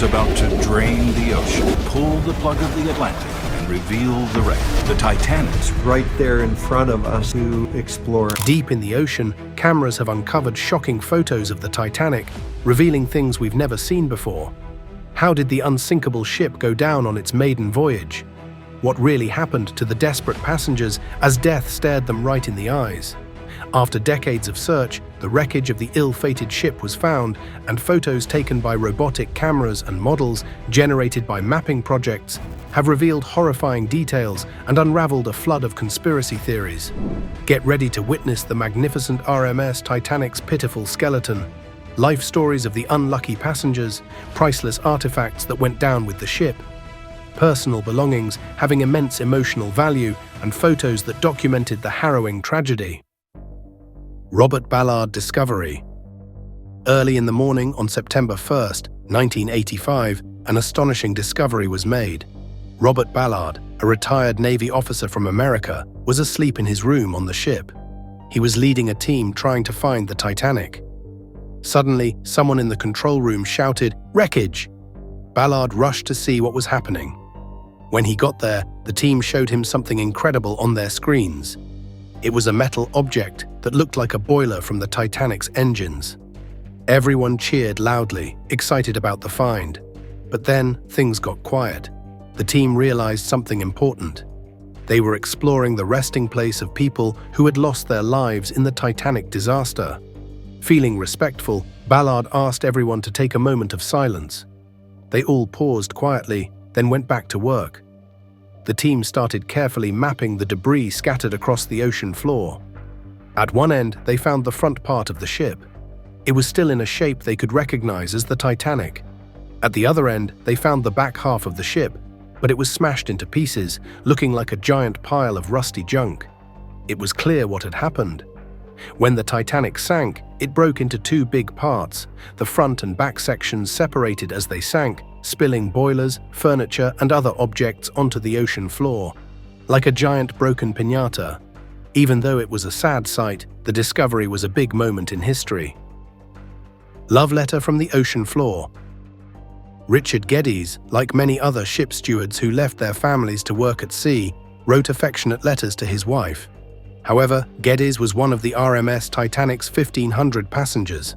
was about to drain the ocean, pull the plug of the Atlantic, and reveal the wreck. The Titanic's right there in front of us to explore. Deep in the ocean, cameras have uncovered shocking photos of the Titanic, revealing things we've never seen before. How did the unsinkable ship go down on its maiden voyage? What really happened to the desperate passengers as death stared them right in the eyes? After decades of search, the wreckage of the ill-fated ship was found, and photos taken by robotic cameras and models generated by mapping projects have revealed horrifying details and unraveled a flood of conspiracy theories. Get ready to witness the magnificent RMS Titanic's pitiful skeleton, life stories of the unlucky passengers, priceless artifacts that went down with the ship, personal belongings having immense emotional value, and photos that documented the harrowing tragedy. Robert Ballard discovery. Early in the morning on September 1st, 1985, an astonishing discovery was made. Robert Ballard, a retired Navy officer from America, was asleep in his room on the ship. He was leading a team trying to find the Titanic. Suddenly, someone in the control room shouted, "Wreckage!" Ballard rushed to see what was happening. When he got there, the team showed him something incredible on their screens. It was a metal object that looked like a boiler from the Titanic's engines. Everyone cheered loudly, excited about the find. But then, things got quiet. The team realized something important. They were exploring the resting place of people who had lost their lives in the Titanic disaster. Feeling respectful, Ballard asked everyone to take a moment of silence. They all paused quietly, then went back to work. The team started carefully mapping the debris scattered across the ocean floor. At one end, they found the front part of the ship. It was still in a shape they could recognize as the Titanic. At the other end, they found the back half of the ship, but it was smashed into pieces, looking like a giant pile of rusty junk. It was clear what had happened. When the Titanic sank, it broke into two big parts. The front and back sections separated as they sank, spilling boilers, furniture, and other objects onto the ocean floor, like a giant broken piñata. Even though it was a sad sight, the discovery was a big moment in history. Love letter from the ocean floor. Richard Geddes, like many other ship stewards who left their families to work at sea, wrote affectionate letters to his wife. However, Geddes was one of the RMS Titanic's 1,500 passengers.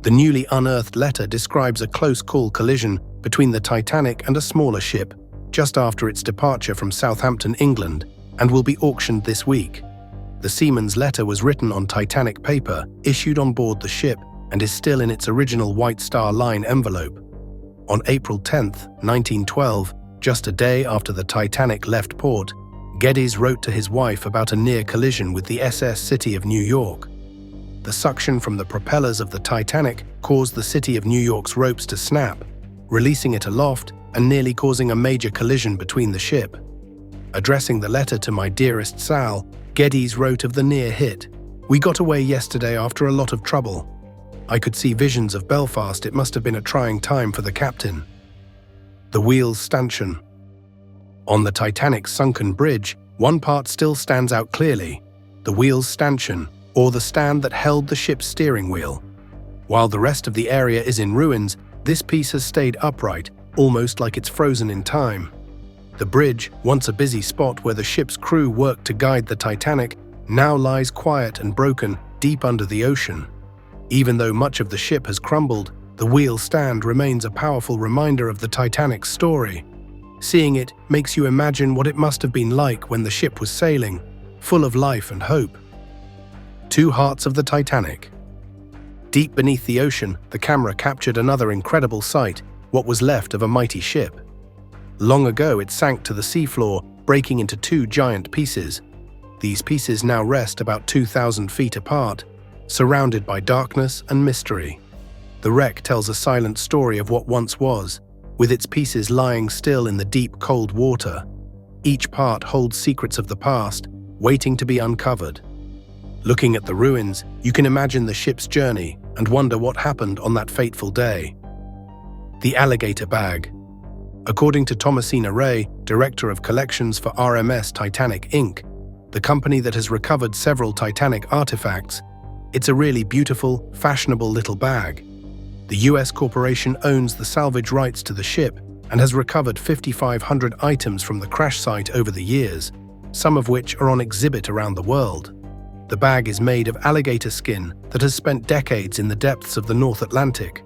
The newly unearthed letter describes a close-call collision between the Titanic and a smaller ship just after its departure from Southampton, England, and will be auctioned this week. The seaman's letter was written on Titanic paper, issued on board the ship, and is still in its original White Star Line envelope. On April 10, 1912, just a day after the Titanic left port, Geddes wrote to his wife about a near collision with the SS City of New York. The suction from the propellers of the Titanic caused the City of New York's ropes to snap, releasing it aloft and nearly causing a major collision between the ship. Addressing the letter to my dearest Sal, Geddes wrote of the near hit. "We got away yesterday after a lot of trouble. I could see visions of Belfast. It must have been a trying time for the captain." The wheel's stanchion. On the Titanic's sunken bridge, one part still stands out clearly: the wheel's stanchion, or the stand that held the ship's steering wheel. While the rest of the area is in ruins, this piece has stayed upright, almost like it's frozen in time. The bridge, once a busy spot where the ship's crew worked to guide the Titanic, now lies quiet and broken deep under the ocean. Even though much of the ship has crumbled, the wheel stand remains a powerful reminder of the Titanic's story. Seeing it makes you imagine what it must have been like when the ship was sailing, full of life and hope. Two hearts of the Titanic. Deep beneath the ocean, the camera captured another incredible sight, what was left of a mighty ship. Long ago, it sank to the seafloor, breaking into two giant pieces. These pieces now rest about 2,000 feet apart, surrounded by darkness and mystery. The wreck tells a silent story of what once was, with its pieces lying still in the deep, cold water. Each part holds secrets of the past, waiting to be uncovered. Looking at the ruins, you can imagine the ship's journey and wonder what happened on that fateful day. The Alligator Bag. According to Thomasina Ray, Director of Collections for RMS Titanic Inc., the company that has recovered several Titanic artifacts, it's a really beautiful, fashionable little bag. The US corporation owns the salvage rights to the ship and has recovered 5,500 items from the crash site over the years, some of which are on exhibit around the world. The bag is made of alligator skin that has spent decades in the depths of the North Atlantic.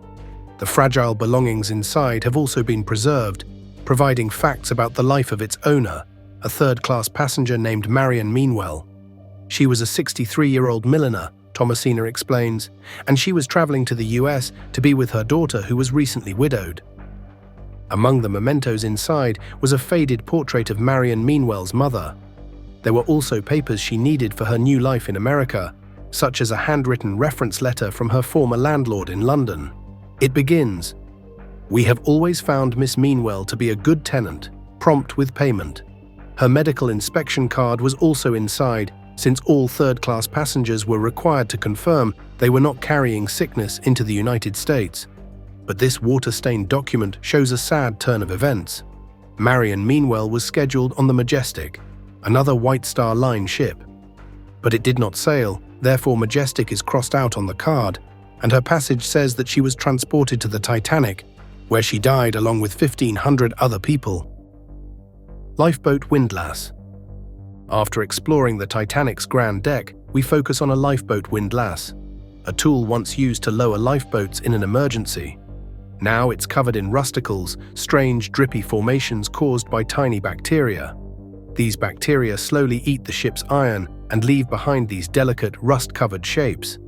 The fragile belongings inside have also been preserved, providing facts about the life of its owner, a third-class passenger named Marion Meanwell. She was a 63-year-old milliner, Thomasina explains, and she was traveling to the US to be with her daughter who was recently widowed. Among the mementos inside was a faded portrait of Marion Meanwell's mother. There were also papers she needed for her new life in America, such as a handwritten reference letter from her former landlord in London. It begins, "We have always found Miss Meanwell to be a good tenant, prompt with payment." Her medical inspection card was also inside, since all third-class passengers were required to confirm they were not carrying sickness into the United States. But this water-stained document shows a sad turn of events. Marion Meanwell was scheduled on the Majestic, another White Star Line ship. But it did not sail, therefore Majestic is crossed out on the card, and her passage says that she was transported to the Titanic, where she died along with 1,500 other people. Lifeboat Windlass. After exploring the Titanic's grand deck, we focus on a lifeboat windlass, a tool once used to lower lifeboats in an emergency. Now it's covered in rusticles, strange drippy formations caused by tiny bacteria. These bacteria slowly eat the ship's iron and leave behind these delicate, rust-covered shapes.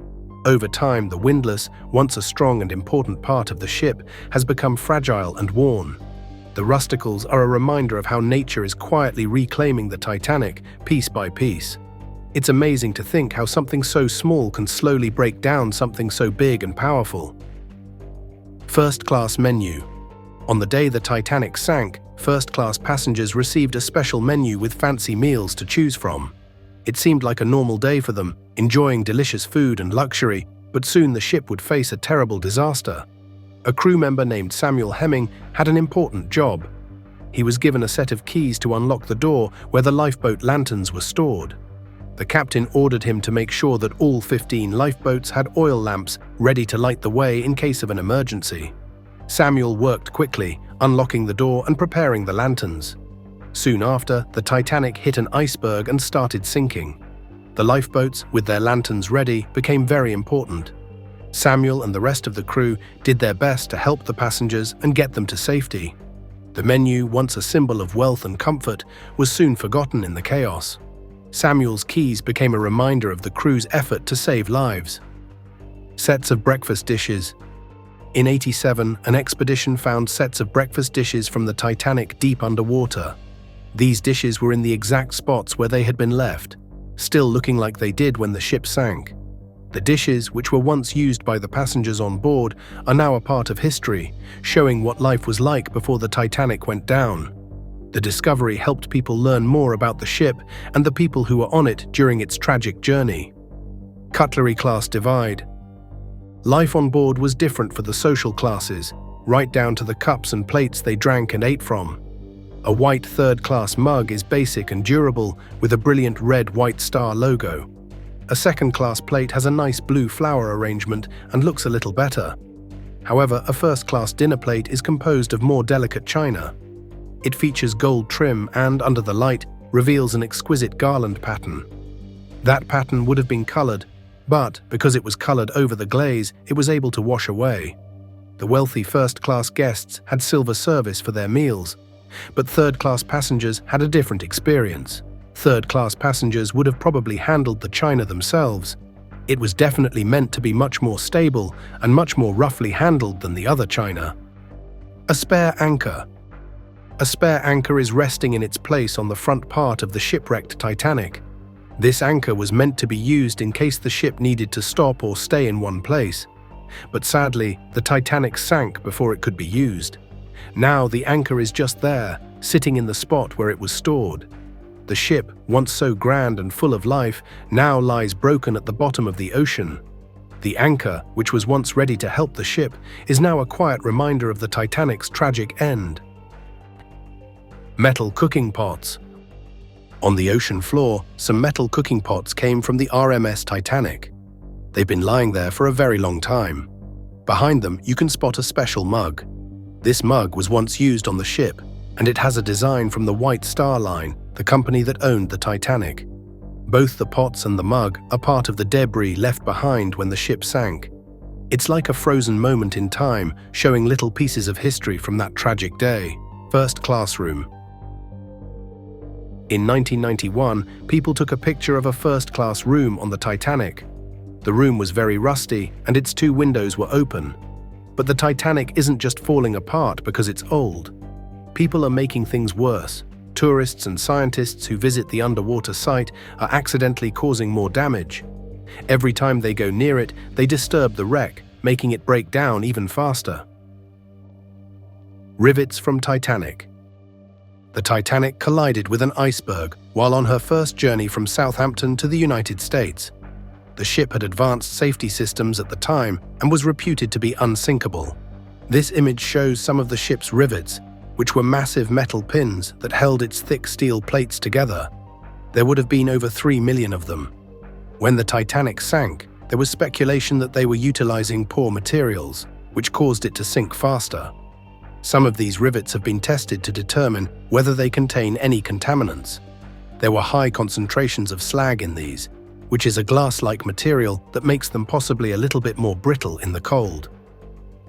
Over time, the windlass, once a strong and important part of the ship, has become fragile and worn. The rusticles are a reminder of how nature is quietly reclaiming the Titanic, piece by piece. It's amazing to think how something so small can slowly break down something so big and powerful. First-class menu. On the day the Titanic sank, first-class passengers received a special menu with fancy meals to choose from. It seemed like a normal day for them, enjoying delicious food and luxury, but soon the ship would face a terrible disaster. A crew member named Samuel Hemming had an important job. He was given a set of keys to unlock the door where the lifeboat lanterns were stored. The captain ordered him to make sure that all 15 lifeboats had oil lamps ready to light the way in case of an emergency. Samuel worked quickly, unlocking the door and preparing the lanterns. Soon after, the Titanic hit an iceberg and started sinking. The lifeboats, with their lanterns ready, became very important. Samuel and the rest of the crew did their best to help the passengers and get them to safety. The menu, once a symbol of wealth and comfort, was soon forgotten in the chaos. Samuel's keys became a reminder of the crew's effort to save lives. Sets of breakfast dishes. In '87, an expedition found sets of breakfast dishes from the Titanic deep underwater. These dishes were in the exact spots where they had been left, still looking like they did when the ship sank. The dishes, which were once used by the passengers on board, are now a part of history, showing what life was like before the Titanic went down. The discovery helped people learn more about the ship and the people who were on it during its tragic journey. Cutlery class divide. Life on board was different for the social classes, right down to the cups and plates they drank and ate from. A white third-class mug is basic and durable, with a brilliant red White Star logo. A second-class plate has a nice blue flower arrangement and looks a little better. However, a first-class dinner plate is composed of more delicate china. It features gold trim and, under the light, reveals an exquisite garland pattern. That pattern would have been colored, but because it was colored over the glaze, it was able to wash away. The wealthy first-class guests had silver service for their meals, but third-class passengers had a different experience. Third-class passengers would have probably handled the china themselves. It was definitely meant to be much more stable and much more roughly handled than the other china. A spare anchor. A spare anchor is resting in its place on the front part of the shipwrecked Titanic. This anchor was meant to be used in case the ship needed to stop or stay in one place. But sadly, the Titanic sank before it could be used. Now the anchor is just there, sitting in the spot where it was stored. The ship, once so grand and full of life, now lies broken at the bottom of the ocean. The anchor, which was once ready to help the ship, is now a quiet reminder of the Titanic's tragic end. Metal cooking pots. On the ocean floor, some metal cooking pots came from the RMS Titanic. They've been lying there for a very long time. Behind them, you can spot a special mug. This mug was once used on the ship, and it has a design from the White Star Line, the company that owned the Titanic. Both the pots and the mug are part of the debris left behind when the ship sank. It's like a frozen moment in time, showing little pieces of history from that tragic day. First class room. In 1991, people took a picture of a first-class room on the Titanic. The room was very rusty, and its two windows were open. But the Titanic isn't just falling apart because it's old. People are making things worse. Tourists and scientists who visit the underwater site are accidentally causing more damage. Every time they go near it, they disturb the wreck, making it break down even faster. Rivets from Titanic. The Titanic collided with an iceberg while on her first journey from Southampton to the United States. The ship had advanced safety systems at the time and was reputed to be unsinkable. This image shows some of the ship's rivets, which were massive metal pins that held its thick steel plates together. There would have been over 3 million of them. When the Titanic sank, there was speculation that they were utilizing poor materials, which caused it to sink faster. Some of these rivets have been tested to determine whether they contain any contaminants. There were high concentrations of slag in these, which is a glass-like material that makes them possibly a little bit more brittle in the cold.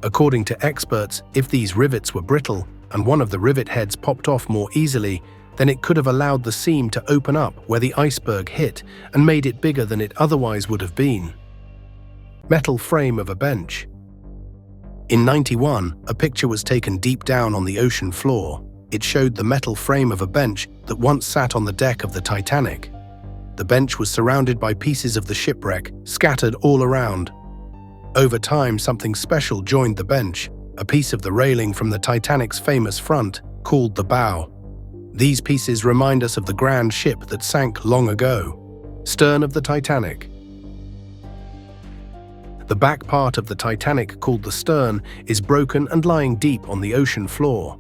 According to experts, if these rivets were brittle and one of the rivet heads popped off more easily, then it could have allowed the seam to open up where the iceberg hit and made it bigger than it otherwise would have been. Metal frame of a bench. In '91, a picture was taken deep down on the ocean floor. It showed the metal frame of a bench that once sat on the deck of the Titanic. The bench was surrounded by pieces of the shipwreck, scattered all around. Over time, something special joined the bench, a piece of the railing from the Titanic's famous front, called the bow. These pieces remind us of the grand ship that sank long ago. Stern of the Titanic. The back part of the Titanic, called the stern, is broken and lying deep on the ocean floor.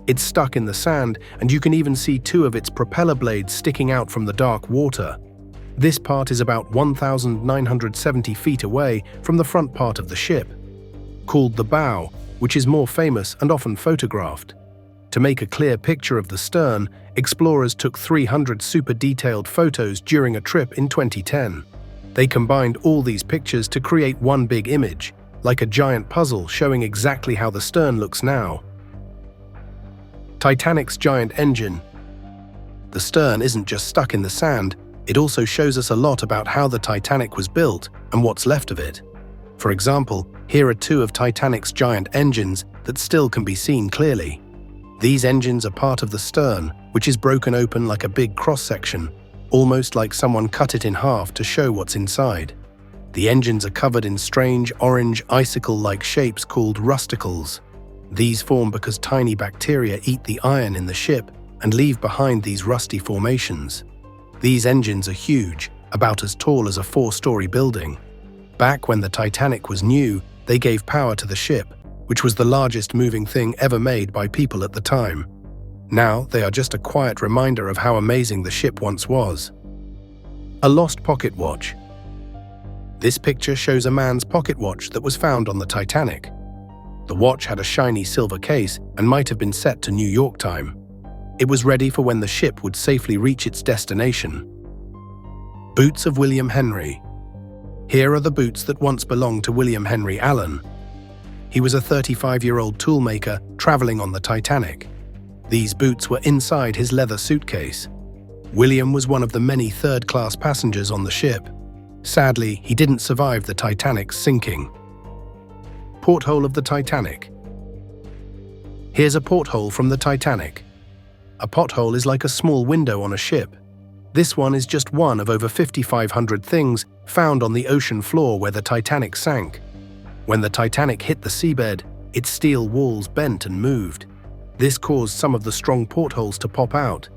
It's stuck in the sand, and you can even see two of its propeller blades sticking out from the dark water. This part is about 1,970 feet away from the front part of the ship, called the bow, which is more famous and often photographed. To make a clear picture of the stern, explorers took 300 super detailed photos during a trip in 2010. They combined all these pictures to create one big image, like a giant puzzle showing exactly how the stern looks now. Titanic's giant engine. The stern isn't just stuck in the sand, it also shows us a lot about how the Titanic was built and what's left of it. For example, here are two of Titanic's giant engines that still can be seen clearly. These engines are part of the stern, which is broken open like a big cross-section, almost like someone cut it in half to show what's inside. The engines are covered in strange orange icicle-like shapes called rusticles. These form because tiny bacteria eat the iron in the ship and leave behind these rusty formations. These engines are huge, about as tall as a 4-story building. Back when the Titanic was new, they gave power to the ship, which was the largest moving thing ever made by people at the time. Now, they are just a quiet reminder of how amazing the ship once was. A lost pocket watch. This picture shows a man's pocket watch that was found on the Titanic. The watch had a shiny silver case and might have been set to New York time. It was ready for when the ship would safely reach its destination. Boots of William Henry. Here are the boots that once belonged to William Henry Allen. He was a 35-year-old toolmaker traveling on the Titanic. These boots were inside his leather suitcase. William was one of the many third-class passengers on the ship. Sadly, he didn't survive the Titanic's sinking. Porthole of the Titanic. Here's a porthole from the Titanic. A pothole is like a small window on a ship. This one is just one of over 5,500 things found on the ocean floor where the Titanic sank. When the Titanic hit the seabed, its steel walls bent and moved. This caused some of the strong portholes to pop out.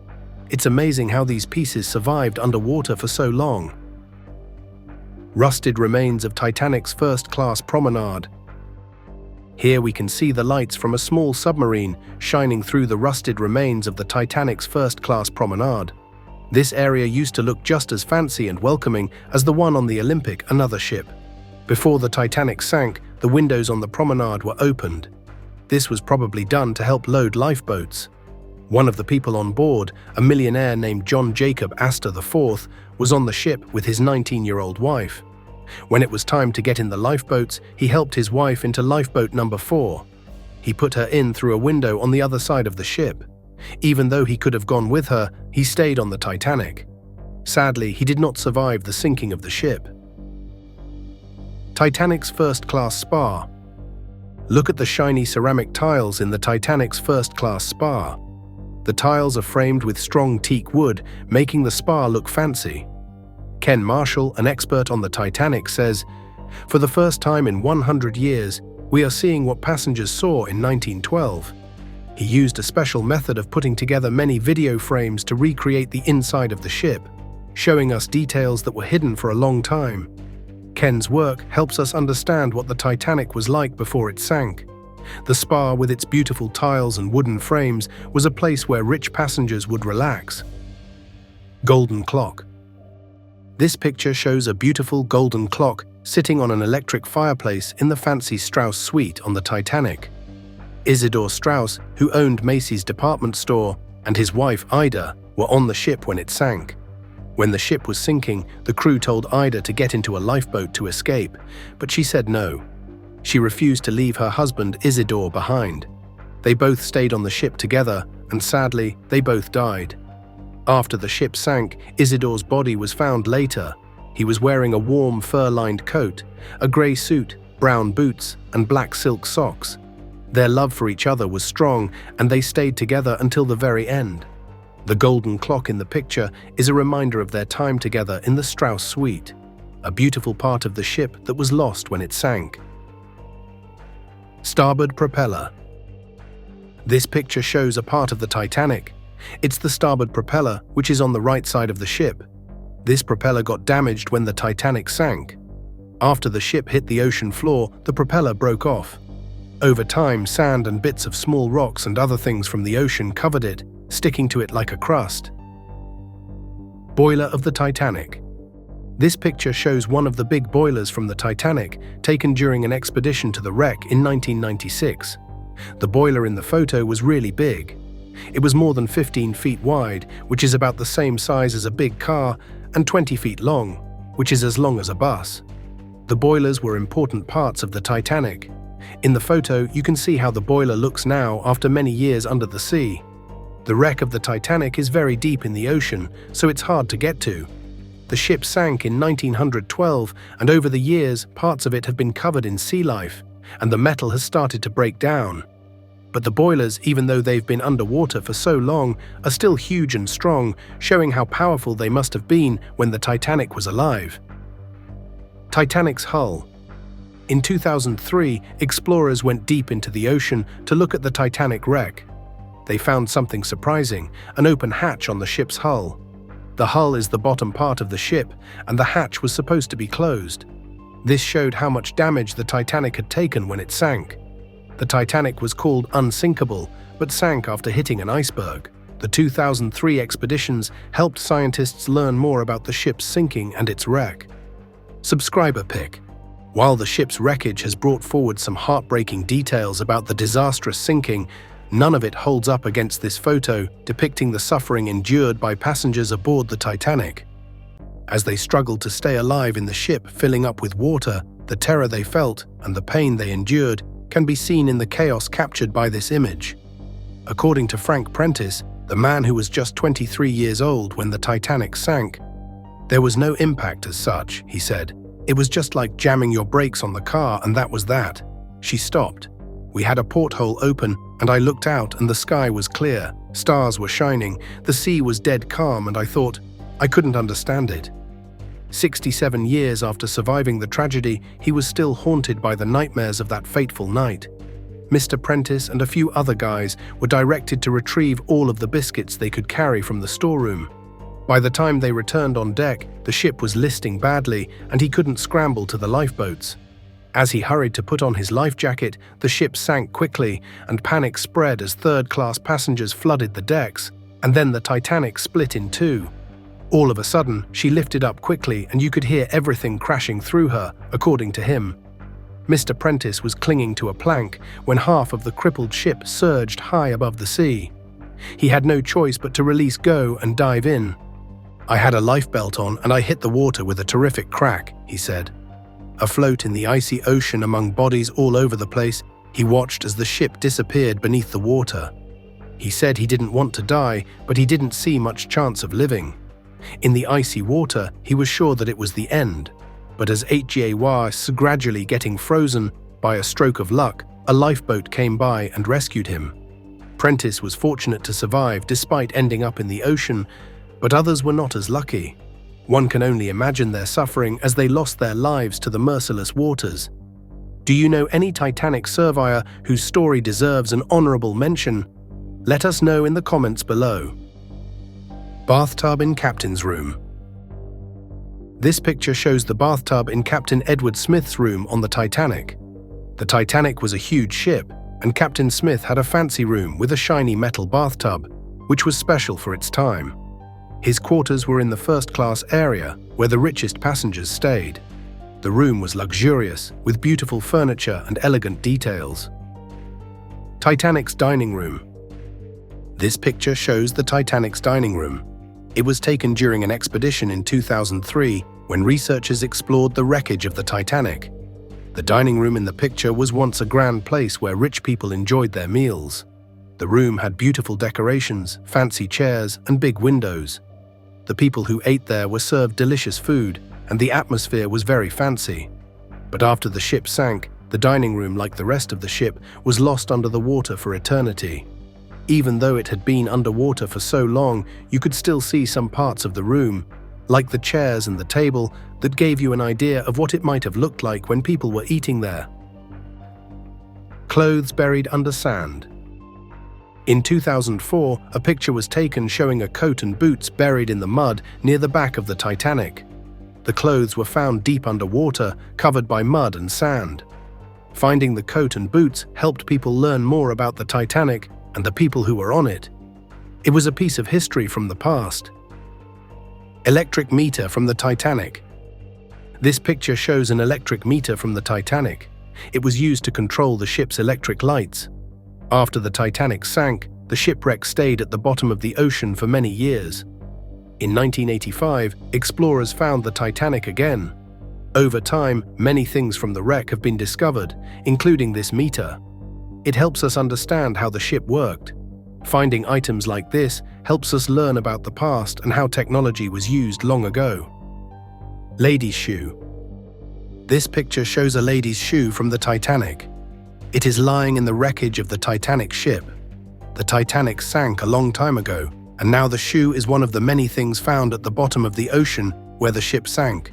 It's amazing how these pieces survived underwater for so long. Rusted remains of Titanic's first-class promenade. Here we can see the lights from a small submarine shining through the rusted remains of the Titanic's first-class promenade. This area used to look just as fancy and welcoming as the one on the Olympic, another ship. Before the Titanic sank, the windows on the promenade were opened. This was probably done to help load lifeboats. One of the people on board, a millionaire named John Jacob Astor IV, was on the ship with his 19-year-old wife. When it was time to get in the lifeboats, he helped his wife into lifeboat number 4. He put her in through a window on the other side of the ship. Even though he could have gone with her, he stayed on the Titanic. Sadly, he did not survive the sinking of the ship. Titanic's first-class spa. Look at the shiny ceramic tiles in the Titanic's first-class spa. The tiles are framed with strong teak wood, making the spa look fancy. Ken Marshall, an expert on the Titanic, says, "For the first time in 100 years, we are seeing what passengers saw in 1912. He used a special method of putting together many video frames to recreate the inside of the ship, showing us details that were hidden for a long time. Ken's work helps us understand what the Titanic was like before it sank. The spa, with its beautiful tiles and wooden frames, was a place where rich passengers would relax." Golden clock. This picture shows a beautiful golden clock sitting on an electric fireplace in the fancy Strauss suite on the Titanic. Isidore Strauss, who owned Macy's department store, and his wife Ida were on the ship when it sank. When the ship was sinking, the crew told Ida to get into a lifeboat to escape, but she said no. She refused to leave her husband Isidore behind. They both stayed on the ship together, and sadly, they both died. After the ship sank, Isidore's body was found later. He was wearing a warm fur-lined coat, a grey suit, brown boots, and black silk socks. Their love for each other was strong, and they stayed together until the very end. The golden clock in the picture is a reminder of their time together in the Strauss suite, a beautiful part of the ship that was lost when it sank. Starboard propeller. This picture shows a part of the Titanic. It's the starboard propeller, which is on the right side of the ship. This propeller got damaged when the Titanic sank. After the ship hit the ocean floor, the propeller broke off. Over time, sand and bits of small rocks and other things from the ocean covered it, sticking to it like a crust. Boiler of the Titanic. This picture shows one of the big boilers from the Titanic, taken during an expedition to the wreck in 1996. The boiler in the photo was really big. It was more than 15 feet wide, which is about the same size as a big car, and 20 feet long, which is as long as a bus. The boilers were important parts of the Titanic. In the photo, you can see how the boiler looks now after many years under the sea. The wreck of the Titanic is very deep in the ocean, so it's hard to get to. The ship sank in 1912, and over the years, parts of it have been covered in sea life, and the metal has started to break down. But the boilers, even though they've been underwater for so long, are still huge and strong, showing how powerful they must have been when the Titanic was alive. Titanic's Hull. In 2003, explorers went deep into the ocean to look at the Titanic wreck. They found something surprising, an open hatch on the ship's hull. The hull is the bottom part of the ship, and the hatch was supposed to be closed. This showed how much damage the Titanic had taken when it sank. The Titanic was called unsinkable, but sank after hitting an iceberg. The 2003 expeditions helped scientists learn more about the ship's sinking and its wreck. Subscriber pick. While the ship's wreckage has brought forward some heartbreaking details about the disastrous sinking, none of it holds up against this photo depicting the suffering endured by passengers aboard the Titanic. As they struggled to stay alive in the ship filling up with water, the terror they felt and the pain they endured can be seen in the chaos captured by this image. According to Frank Prentice, the man who was just 23 years old when the Titanic sank, "There was no impact as such," he said. "It was just like jamming your brakes on the car, and that was that. She stopped. We had a porthole open, and I looked out and the sky was clear, stars were shining, the sea was dead calm, and I thought, I couldn't understand it." 67 years after surviving the tragedy, he was still haunted by the nightmares of that fateful night. Mr. Prentice and a few other guys were directed to retrieve all of the biscuits they could carry from the storeroom. By the time they returned on deck, the ship was listing badly, and he couldn't scramble to the lifeboats. As he hurried to put on his life jacket, the ship sank quickly, and panic spread as third-class passengers flooded the decks, and then the Titanic split in two. All of a sudden, she lifted up quickly, and you could hear everything crashing through her, according to him. Mr. Prentice was clinging to a plank when half of the crippled ship surged high above the sea. He had no choice but to release go and dive in. "I had a lifebelt on and I hit the water with a terrific crack," he said. Afloat in the icy ocean among bodies all over the place, he watched as the ship disappeared beneath the water. He said he didn't want to die, but he didn't see much chance of living. In the icy water, he was sure that it was the end. But as HGA was gradually getting frozen, by a stroke of luck, a lifeboat came by and rescued him. Prentice was fortunate to survive despite ending up in the ocean, but others were not as lucky. One can only imagine their suffering as they lost their lives to the merciless waters. Do you know any Titanic survivor whose story deserves an honorable mention? Let us know in the comments below. Bathtub in Captain's Room. This picture shows the bathtub in Captain Edward Smith's room on the Titanic. The Titanic was a huge ship, and Captain Smith had a fancy room with a shiny metal bathtub, which was special for its time. His quarters were in the first-class area, where the richest passengers stayed. The room was luxurious, with beautiful furniture and elegant details. Titanic's Dining Room. This picture shows the Titanic's dining room. It was taken during an expedition in 2003 when researchers explored the wreckage of the Titanic. The dining room in the picture was once a grand place where rich people enjoyed their meals. The room had beautiful decorations, fancy chairs, and big windows. The people who ate there were served delicious food, and the atmosphere was very fancy. But after the ship sank, the dining room, like the rest of the ship, was lost under the water for eternity. Even though it had been underwater for so long, you could still see some parts of the room, like the chairs and the table, that gave you an idea of what it might have looked like when people were eating there. Clothes buried under sand. In 2004, a picture was taken showing a coat and boots buried in the mud near the back of the Titanic. The clothes were found deep underwater, covered by mud and sand. Finding the coat and boots helped people learn more about the Titanic and the people who were on it. It was a piece of history from the past. Electric meter from the Titanic. This picture shows an electric meter from the Titanic. It was used to control the ship's electric lights. After the Titanic sank, the shipwreck stayed at the bottom of the ocean for many years. In 1985, explorers found the Titanic again. Over time, many things from the wreck have been discovered, including this meter. It helps us understand how the ship worked. Finding items like this helps us learn about the past and how technology was used long ago. Lady's shoe. This picture shows a lady's shoe from the Titanic. It is lying in the wreckage of the Titanic ship. The Titanic sank a long time ago, and now the shoe is one of the many things found at the bottom of the ocean where the ship sank.